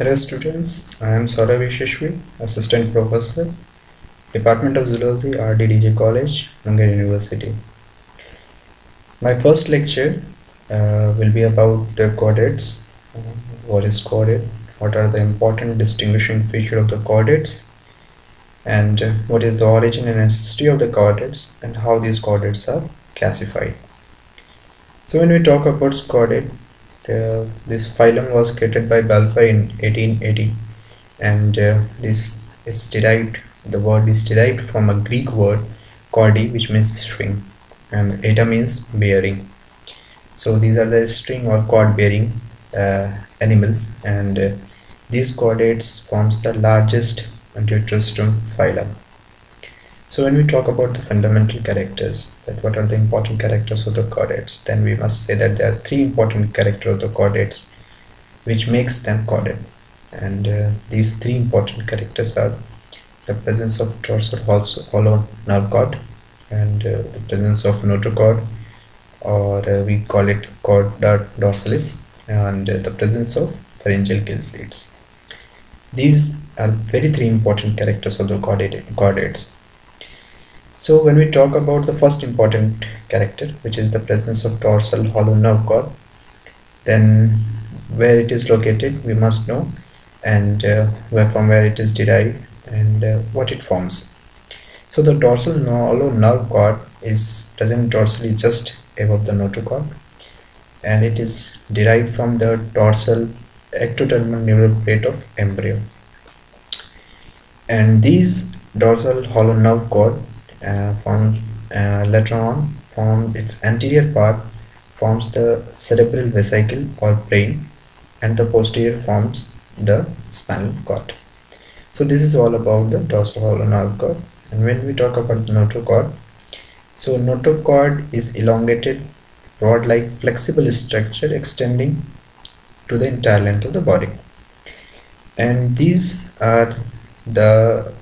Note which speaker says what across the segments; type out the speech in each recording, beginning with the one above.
Speaker 1: Hello students, I am Saurabh Yashaswee, Assistant Professor, Department of Zoology, RDDJ College, Munger University. My first lecture will be about the chordates. What is chordate? What are the important distinguishing features of the chordates? And what is the origin and history of the chordates and how these chordates are classified? So when we talk about chordate, this phylum was created by Balfour in 1880, and the word is derived from a Greek word chordae, which means string, and eta means bearing. So these are the string or cord bearing animals, and these chordates forms the largest deuterostome phylum. So when we talk about the fundamental characters, that what are the important characters of the chordates, then we must say that there are three important characters of the chordates which makes them chordate. And these three important characters are the presence of dorsal hollow nerve cord, and the presence of notochord, or we call it chorda dorsalis, and the presence of pharyngeal gill slits. These are very three important characters of the chordates. So when we talk about the first important character, which is the presence of dorsal hollow nerve cord, then where it is located we must know, and from where it is derived, and what it forms. So the dorsal hollow nerve cord is present dorsally just above the notochord, and it is derived from the dorsal ectodermal neural plate of embryo. And these dorsal hollow nerve cord later on form its anterior part forms the cerebral vesicle or brain, and the posterior forms the spinal cord. So this is all about the dorsal hollow nerve cord. And when we talk about the notochord, so notochord is elongated rod like flexible structure extending to the entire length of the body, and these are the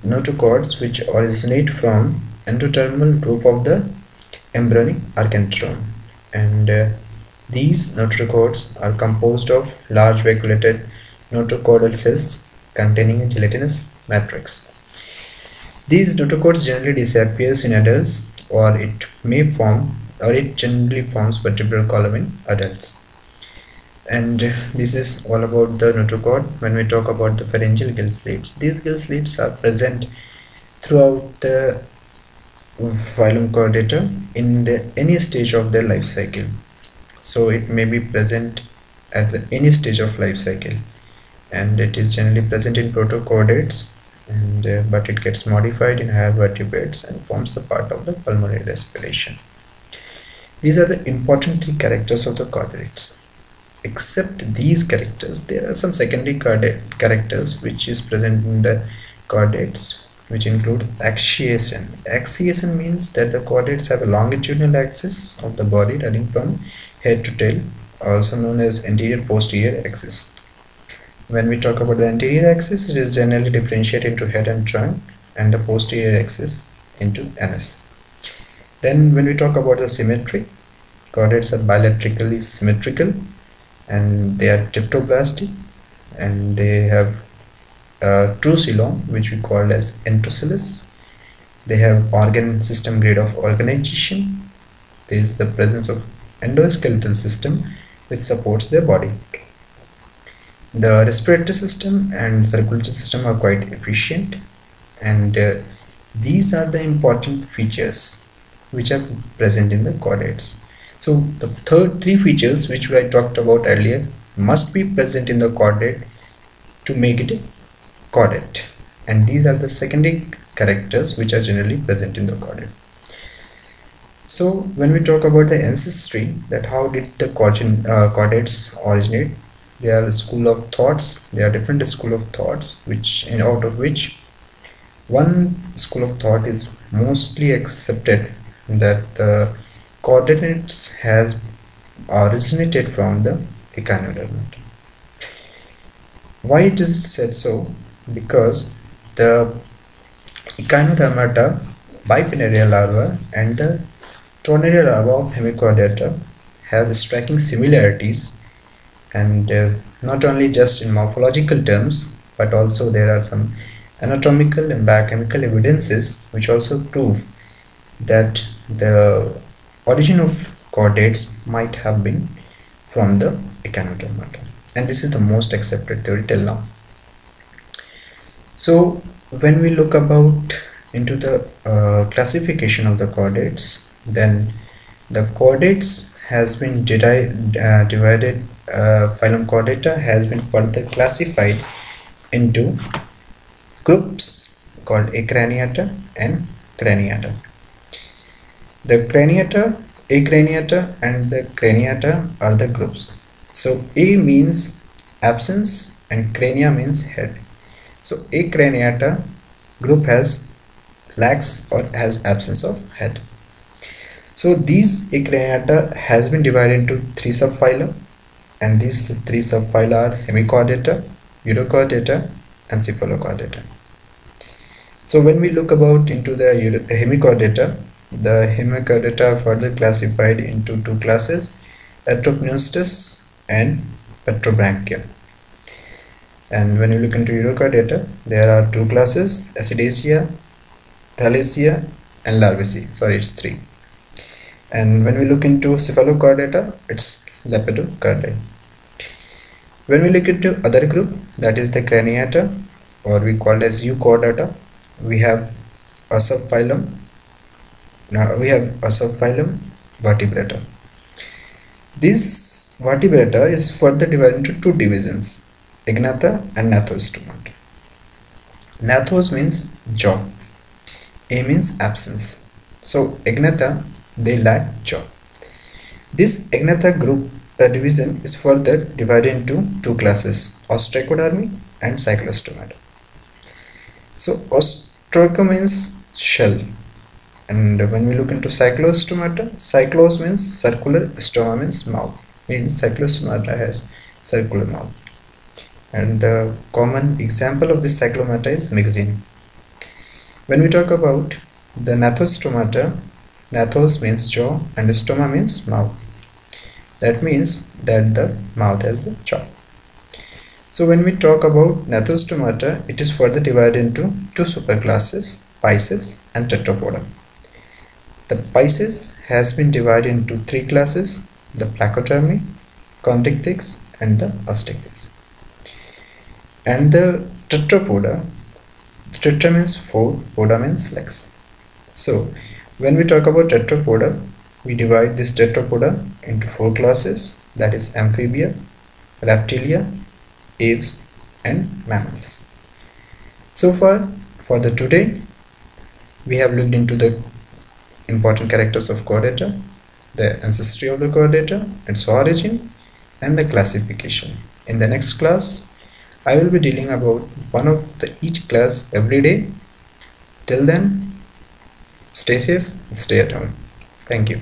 Speaker 1: notochords which originate from endodermal roof of the embryonic archenteron, and these notochords are composed of large vacuolated notochordal cells containing a gelatinous matrix. These notochords generally disappears in adults, or it generally forms vertebral column in adults. And this is all about the notochord. When we talk about the pharyngeal gill slits, these gill slits are present throughout the phylum Chordata in any stage of their life cycle. So it may be present at any stage of life cycle, and it is generally present in protochordates, and but it gets modified in higher vertebrates and forms a part of the pulmonary respiration. These are the important three characters of the chordates. Except these characters, there are some secondary characters which is present in the chordates, which include axiation. Axiation means that the chordates have a longitudinal axis of the body running from head to tail, also known as anterior-posterior axis. When we talk about the anterior axis, it is generally differentiated into head and trunk, and the posterior axis into anus. Then when we talk about the symmetry, chordates are bilaterally symmetrical, and they are diptoblastic, and they have true coelom, which we call as enterocoelus. They have organ system grade of organization. There is the presence of endoskeletal system which supports their body. The respiratory system and circulatory system are quite efficient, and these are the important features which are present in the chordates. So the three features which I talked about earlier must be present in the chordate to make it a chordate, and these are the secondary characters which are generally present in the chordate. So when we talk about the ancestry, that how did the chordates originate, there are a school of thoughts. There are different school of thoughts, out of which one school of thought is mostly accepted, that the chordates has originated from the echinodermata. Why it is said so? Because the echinodermata, bipinnarea larva, and the tornado larva of Hemichordata have striking similarities and not only just in morphological terms, but also there are some anatomical and biochemical evidences which also prove that the origin of chordates might have been from the echinodermata, and this is the most accepted theory till now. So when we look about into the classification of the chordates, then the chordates has been divided, phylum Chordata has been further classified into groups called Acraniata and Craniata. The Craniata, Acraniata and the Craniata are the groups. So A means absence and Crania means head. So Acraniata group lacks or has absence of head. So these Acraniata has been divided into three subphyla, and these three subphyla are Hemichordata, Urochordata and Cephalochordata. So when we look about into the Hemichordata, the Hemichordata are further classified into two classes, Atropneustes and Petrobranchia. And when you look into Urochordata, there are two classes, Acidaceae, Thalassae and Larvaceae. Sorry, it's three. And when we look into Cephalochordata, it's Lepidochordae. When we look into other group, that is the Craniata, or we call as Euchordata, we have a subphylum. Now we have a subphylum Vertebrata. This Vertebrata is further divided into two divisions, Agnatha and Gnathostomata. Gnathos means jaw, A means absence. So Agnatha, they lack jaw. This Agnatha group division is further divided into two classes, Ostracodermy and Cyclostomata. So Ostraco means shell, and when we look into Cyclostomata, cyclos means circular, stoma means mouth, means Cyclostomata has circular mouth. And the common example of this cyclomata is myxine. When we talk about the Gnathostomata, Gnathos means jaw and stoma means mouth. That means that the mouth has the jaw. So when we talk about Gnathostomata, it is further divided into two superclasses, Pisces and Tetrapoda. The Pisces has been divided into three classes, the Placodermi, Chondrichthyes and the Osteichthyes. And the Tetrapoda, tetra means four, poda means legs. So when we talk about Tetrapoda, we divide this Tetrapoda into four classes, that is Amphibia, Reptilia, Aves and Mammals. So far for the today, we have looked into the important characters of Chordata, the ancestry of the Chordata, its origin and the classification. In the next class, I will be dealing about one of each class every day. Till then, stay safe and stay at home. Thank you.